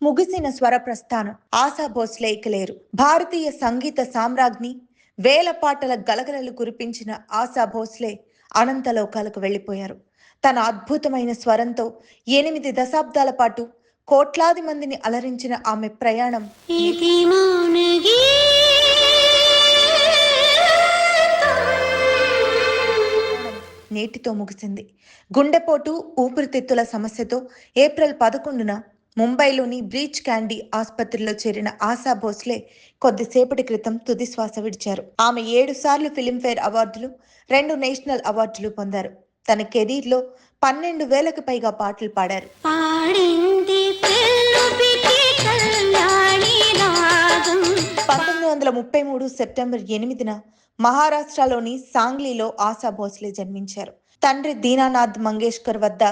ముగిసిన స్వర ప్రస్థానం. ఆశా భోస్లే ఇక లేరు. భారతీయ సంగీత సామ్రాజ్ఞి, వేల పాటల గలగలలు కురిపించిన ఆశా భోస్లే అనంతలోకాలకు వెళ్లిపోయారు. తన అద్భుతమైన స్వరంతో 8 దశాబ్దాల పాటు కోట్లాది మందిని అలరించిన ఆమె ప్రయాణం నేటితో ముగిసింది. గుండెపోటు, ఊపిరితిత్తుల సమస్యతో ఏప్రిల్ 11న ముంబైలోని బ్రీచ్ క్యాండీ ఆసుపత్రిలో చేరిన ఆశా భోస్లే కొద్దిసేపటి క్రితం తుది శ్వాస విడిచారు. ఆమె 7 సార్లు ఫిలింఫేర్ అవార్డులు, 2 నేషనల్ అవార్డులు పొందారు. తన కెరీర్లో 12,000కు పైగా పాటలు పాడారు. 1933 సెప్టెంబర్ 8న మహారాష్ట్రలోని సాంగ్లీలో ఆశా భోస్లే జన్మించారు. తండ్రి దీనానాథ్ మంగేష్కర్ వద్ద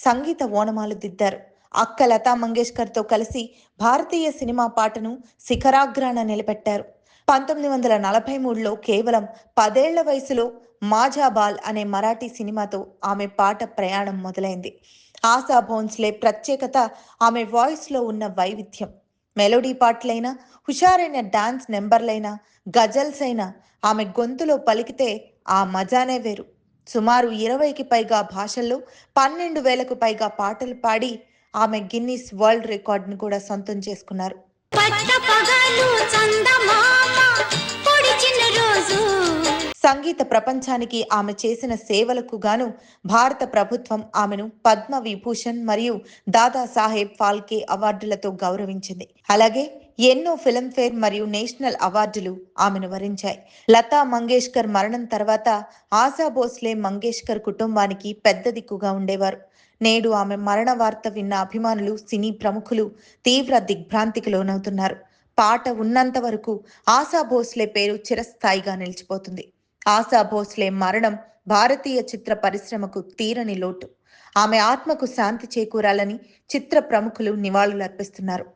సంగీత ఓనమాలు దిద్దారు. అక్క లతా మంగేష్కర్తో కలిసి భారతీయ సినిమా పాటను శిఖరాగ్రాన నిలబెట్టారు. 1943లో కేవలం 10 ఏళ్ల వయసులో మాఝా బాల్ అనే మరాఠీ సినిమాతో ఆమె పాట ప్రయాణం మొదలైంది. ఆశా భోస్లే ప్రత్యేకత ఆమె వాయిస్లో ఉన్న వైవిధ్యం. మెలోడీ పాటలైనా, హుషారైన డాన్స్ నెంబర్లైనా, గజల్స్ అయినా ఆమె గొంతులో పలికితే ఆ మజానే వేరు. సుమారు 20కి పైగా భాషల్లో 12,000కు పైగా పాటలు పాడి ఆమె గిన్నిస్ వరల్డ్ రికార్డును కూడా సొంతం చేసుకున్నారు. సంగీత ప్రపంచానికి ఆమె చేసిన సేవలకు గాను భారత ప్రభుత్వం ఆమెను పద్మ విభూషణ్ మరియు దాదా సాహెబ్ ఫాల్కే అవార్డులతో గౌరవించింది. అలాగే ఎన్నో ఫిల్మ్ఫేర్ మరియు నేషనల్ అవార్డులు ఆమెను వరించాయి. లతా మంగేష్కర్ మరణం తర్వాత ఆశా భోస్లే మంగేష్కర్ కుటుంబానికి పెద్ద దిక్కుగా ఉండేవారు. నేడు ఆమె మరణ వార్త విన్న అభిమానులు, సినీ ప్రముఖులు తీవ్ర దిగ్భ్రాంతికి లోనవుతున్నారు. పాట ఉన్నంత వరకు ఆశా భోస్లే పేరు చిరస్థాయిగా నిలిచిపోతుంది. ఆశా భోస్లే మరణం భారతీయ చిత్ర పరిశ్రమకు తీరని లోటు. ఆమె ఆత్మకు శాంతి చేకూరాలని చిత్ర ప్రముఖులు నివాళులర్పిస్తున్నారు.